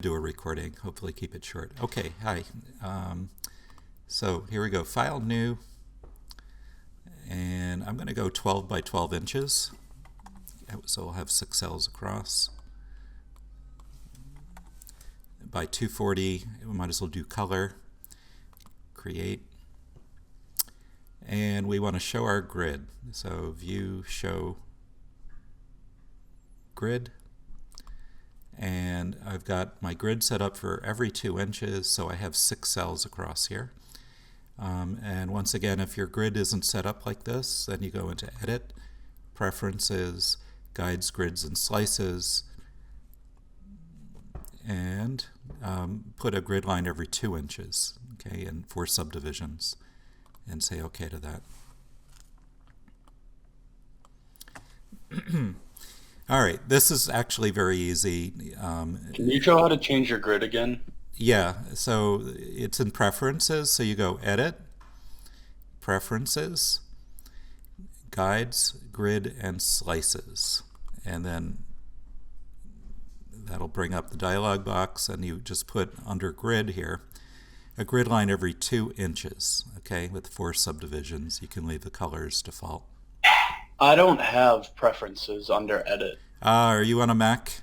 do a recording, hopefully keep it short. Okay, hi. So here we go, File New, and I'm going to go 12 by 12 inches. So we'll have 6 cells across. By 240, we might as well do color, create, and we want to show our grid. So view, show grid. And I've got my grid set up for every 2 inches, so I have 6 cells across here. And once again, if your grid isn't set up like this, then you go into Edit, Preferences, Guides, Grids, and Slices, and put a grid line every 2 inches, okay, and 4 subdivisions, and say OK to that. All right, this is actually very easy. Can you show how to change your grid again? Yeah, so it's in Preferences, so you go Edit, Preferences, Guides, Grid, and Slices. And then that'll bring up the dialog box, and you just put under Grid here a grid line every 2 inches, okay, with 4 subdivisions. You can leave the colors default. I don't have preferences under edit. Are you on a Mac?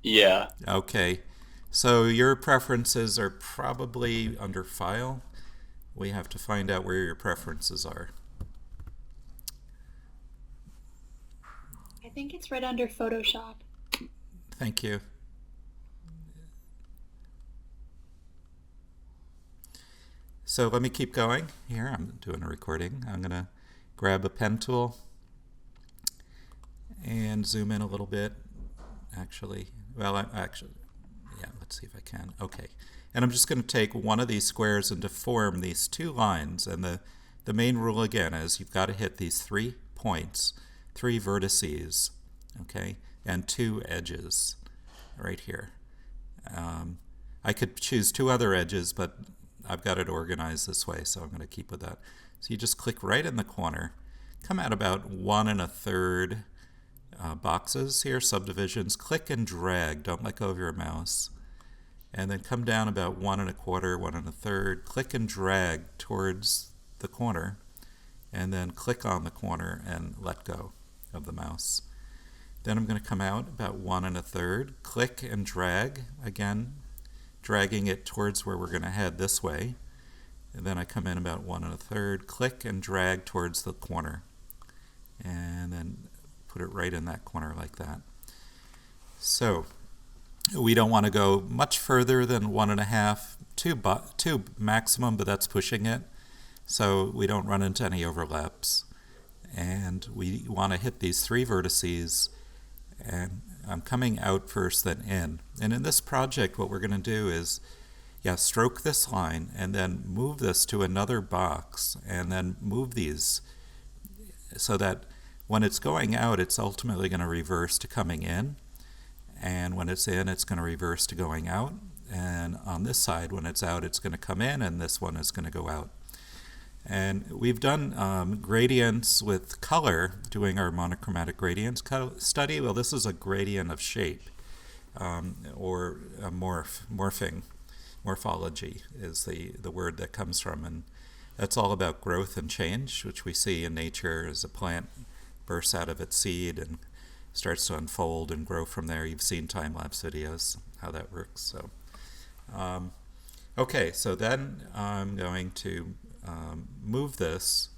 Yeah. Okay, so your preferences are probably under File. We have to find out where your preferences are. I think it's right under Photoshop. Thank you. So let me keep going. Here, I'm doing a recording. I'm going to grab a pen tool and zoom in a little bit. Actually, well, yeah, let's see if I can. Okay. And I'm just going to take one of these squares and to form these 2 lines. And the main rule again is you've got to hit these 3 points, 3 vertices, okay, and 2 edges right here. I could choose 2 other edges, but I've got it organized this way, so I'm going to keep with that. So you just click right in the corner, come out about 1 1/3 boxes here, subdivisions, click and drag, don't let go of your mouse, and then come down about 1 1/4, 1 1/3, click and drag towards the corner, and then click on the corner and let go of the mouse. Then I'm going to come out about 1 1/3, click and drag, again, dragging it towards where we're going to head this way. And then I come in about 1 1/3, click and drag towards the corner. And then put it right in that corner like that. So we don't want to go much further than 1 1/2, 2 maximum, but that's pushing it. So we don't run into any overlaps. And we want to hit these 3 vertices, and I'm coming out first, then in. And in this project, what we're going to do is, stroke this line, and then move this to another box, and then move these so that when it's going out, it's ultimately going to reverse to coming in. And when it's in, it's going to reverse to going out. And on this side, when it's out, it's going to come in, and this one is going to go out. And we've done gradients with color, doing our monochromatic gradients study. Well, this is a gradient of shape, or a morphing. Morphology is the word that comes from, and that's all about growth and change, which we see in nature as a plant bursts out of its seed and starts to unfold and grow from there. You've seen time-lapse videos, how that works. So, okay, so then I'm going to move this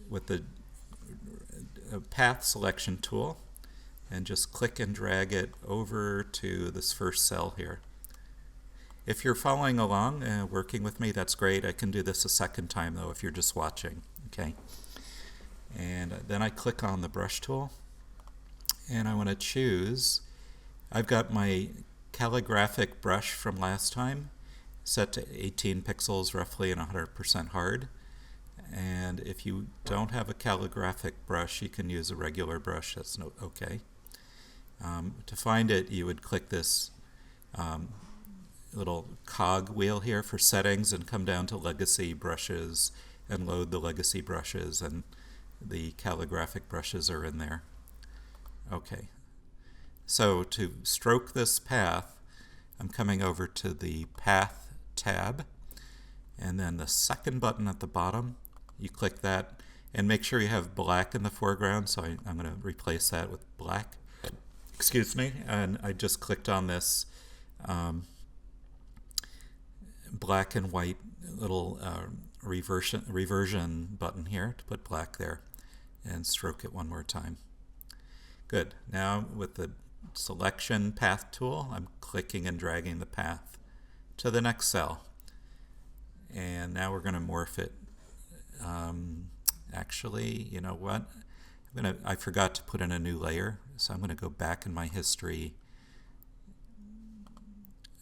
with the path selection tool and just click and drag it over to this first cell here. If you're following along and working with me, that's great. I can do this a second time though if you're just watching, okay? And then I click on the brush tool, and I want to choose, I've got my calligraphic brush from last time set to 18 pixels roughly and 100% hard. And if you don't have a calligraphic brush, you can use a regular brush. That's okay. To find it, you would click this little cog wheel here for settings and come down to legacy brushes and load the legacy brushes, and the calligraphic brushes are in there. Okay, So to stroke this path, I'm coming over to the Path tab, and then the second button at the bottom, you click that, and make sure you have black in the foreground, so I'm going to replace that with black. Excuse me, and I just clicked on this black and white little reversion button here to put black there, and stroke it one more time. Good. Now with the selection path tool, I'm clicking and dragging the path to the next cell. And now we're going to morph it. Actually, you know what? I forgot to put in a new layer, so I'm going to go back in my history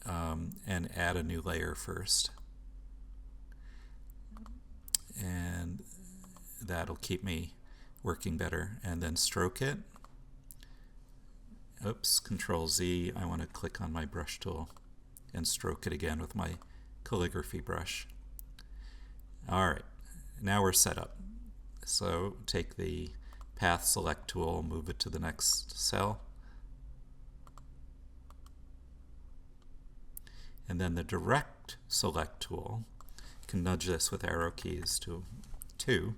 and add a new layer first. And that'll keep me working better. And then stroke it. Oops, Control Z. I want to click on my brush tool and stroke it again with my calligraphy brush. All right, now we're set up. So take the Path Select tool, move it to the next cell. And then the Direct Select tool, you can nudge this with arrow keys to 2.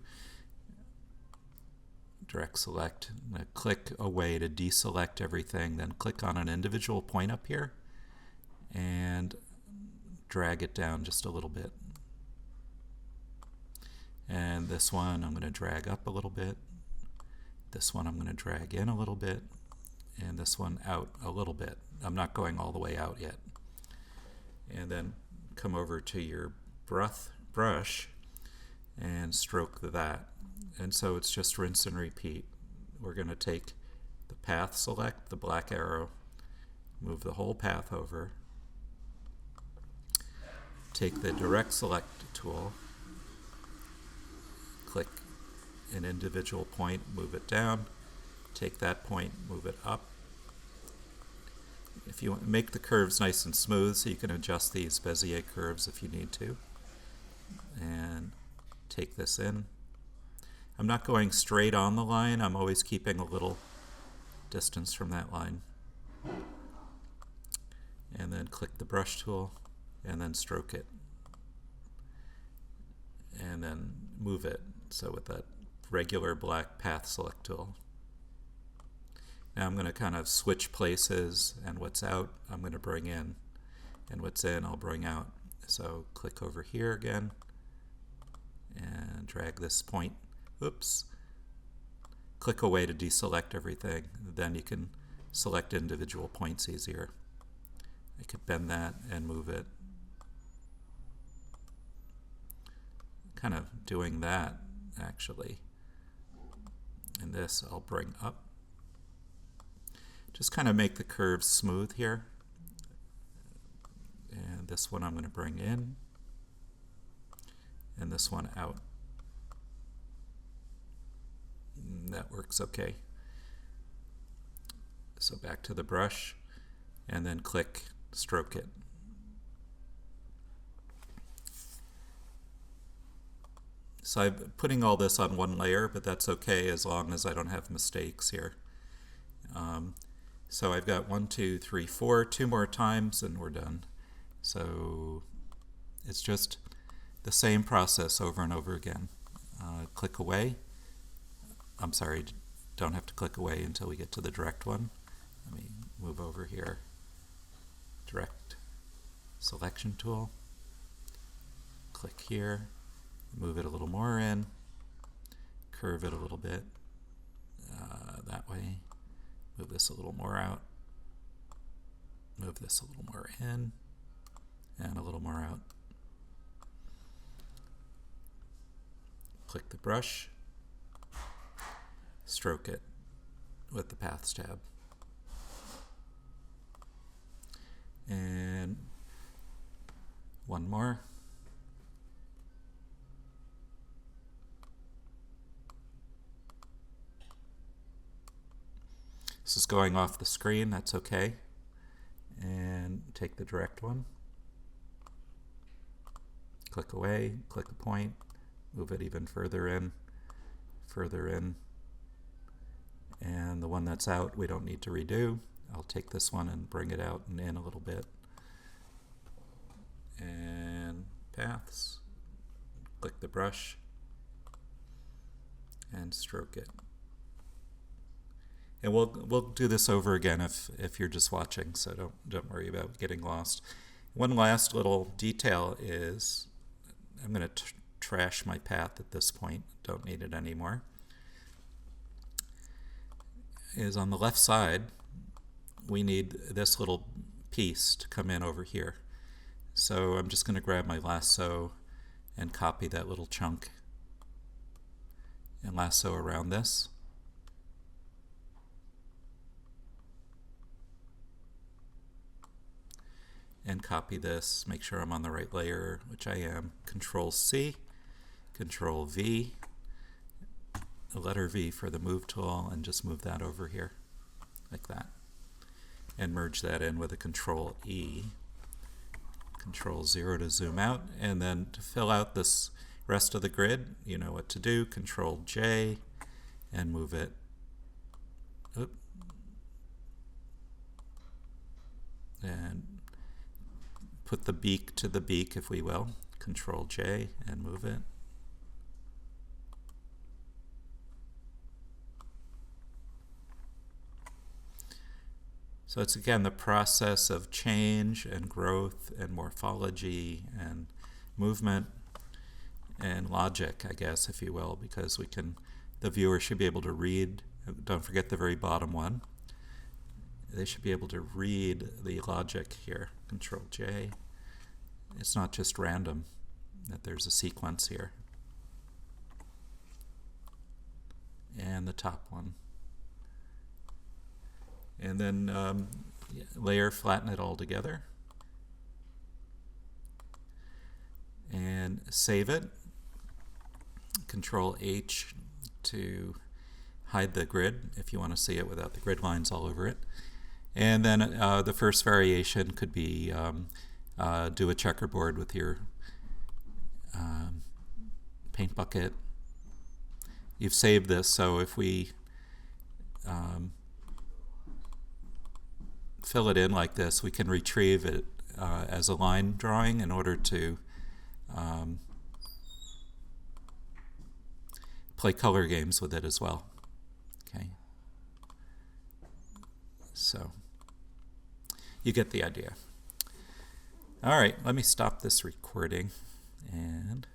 Direct select, I'm going to click away to deselect everything, then click on an individual point up here and drag it down just a little bit. And this one I'm going to drag up a little bit. This one I'm going to drag in a little bit, and this one out a little bit. I'm not going all the way out yet. And then come over to your brush and stroke that. And so it's just rinse and repeat. We're going to take the path select, the black arrow, move the whole path over, take the direct select tool, click an individual point, move it down, take that point, move it up. If you want to make the curves nice and smooth, so you can adjust these Bezier curves if you need to. And take this in. I'm not going straight on the line, I'm always keeping a little distance from that line. And then click the brush tool, and then stroke it. And then move it, so with that regular black path select tool. Now I'm going to kind of switch places, and what's out I'm going to bring in, and what's in I'll bring out. So click over here again, and drag this point. Oops. Click away to deselect everything. Then you can select individual points easier. I could bend that and move it. Kind of doing that, actually. And this I'll bring up. Just kind of make the curves smooth here. And this one I'm going to bring in. And this one out. That works okay. So back to the brush, and then click stroke it. So I'm putting all this on one layer, but that's okay as long as I don't have mistakes here. So I've got 1, 2, 3, 4, 2 more times, and we're done. So it's just the same process over and over again. Click away. I'm sorry, don't have to click away until we get to the direct one. Let me move over here. Direct selection tool. Click here. Move it a little more in. Curve it a little bit that way. Move this a little more out. Move this a little more in. And a little more out. Click the brush. Stroke it with the Paths tab. And one more. This is going off the screen, that's okay. And take the direct one. Click away, click a point, move it even further in, further in. And the one that's out we don't need to redo. I'll take this one and bring it out and in a little bit. And paths, click the brush, and stroke it. And we'll do this over again if you're just watching, so don't worry about getting lost. One last little detail is I'm going to trash my path at this point. Don't need it anymore. Is on the left side, we need this little piece to come in over here. So I'm just going to grab my lasso and copy that little chunk and lasso around this. And copy this, make sure I'm on the right layer, which I am. Control C, Control V, the letter V for the move tool, and just move that over here, like that. And merge that in with a Control E, Control 0 to zoom out, and then to fill out this rest of the grid, you know what to do, Control J, and move it. Oop. And put the beak to the beak, if we will. Control J and move it. So it's again the process of change and growth and morphology and movement and logic, I guess, if you will, because the viewer should be able to read. Don't forget the very bottom one. They should be able to read the logic here. Control J. It's not just random, that there's a sequence here. And the top one. And then layer, flatten it all together. And save it. Control H to hide the grid if you want to see it without the grid lines all over it. And then the first variation could be do a checkerboard with your paint bucket. You've saved this, so if we fill it in like this, we can retrieve it as a line drawing in order to play color games with it as well. Okay. So you get the idea. All right, let me stop this recording and